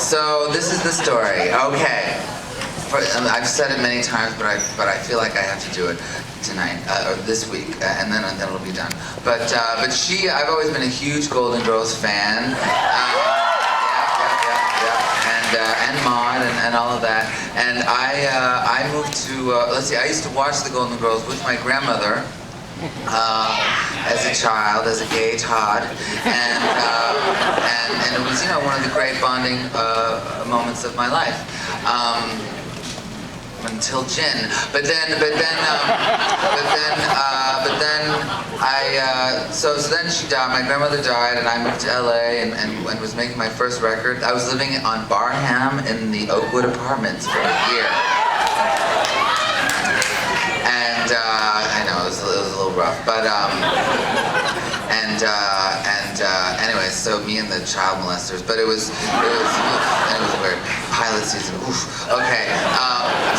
So this is the story. Okay. I've said it many times, but I feel like I have to do it tonight or this week, and then it'll be done. But I've always been a huge Golden Girls fan. And Maude and all of that. And I moved to let's see. I used to watch the Golden Girls with my grandmother. As a child, as a gay Todd, and it was, you know, one of the great bonding moments of my life. Until Gin, but then so then she died. My grandmother died, and I moved to LA and was making my first record. I was living on Barham in the Oakwood Apartments for a year. And I know it was a little rough, but anyway, so me and the child molesters, but it was weird. Pilot season, oof. Okay.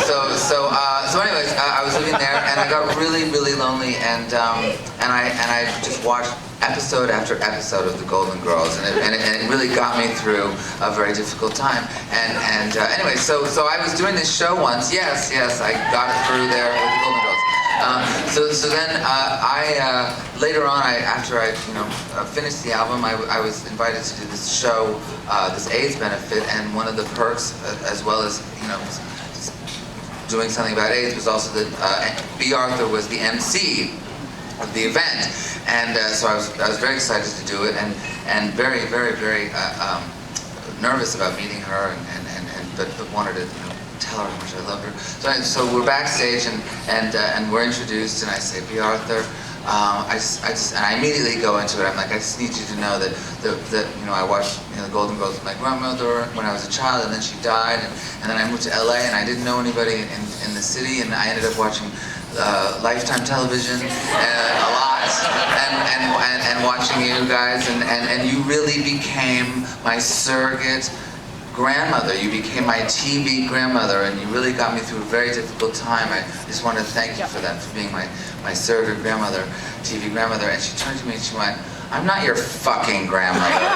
So anyways, I was living there, and I got really lonely, and I just watched episode after episode of the Golden Girls, and it really got me through a very difficult time. And anyway, so I was doing this show once. Yes, I got it through there with the Golden Girls. So then later on, after I finished the album, I was invited to do this show, this AIDS benefit, and one of the perks, as well as doing something about AIDS, was also that B. Arthur was the MC of the event, and so I was very excited to do it, and very nervous about meeting her, but wanted to tell her how much I loved her. So we're backstage, and we're introduced, and I say, B. Arthur, and I immediately go into it. I'm like, I just need you to know that I watched the Golden Girls with my grandmother when I was a child, and then she died, and then I moved to LA, and I didn't know anybody in the city, and I ended up watching Lifetime television a lot, and watching you guys, and you really became my surrogate grandmother. You became my TV grandmother, and you really got me through a very difficult time. I just want to thank you for that, for being my surrogate grandmother, TV grandmother. And she turned to me and she went, "I'm not your fucking grandmother."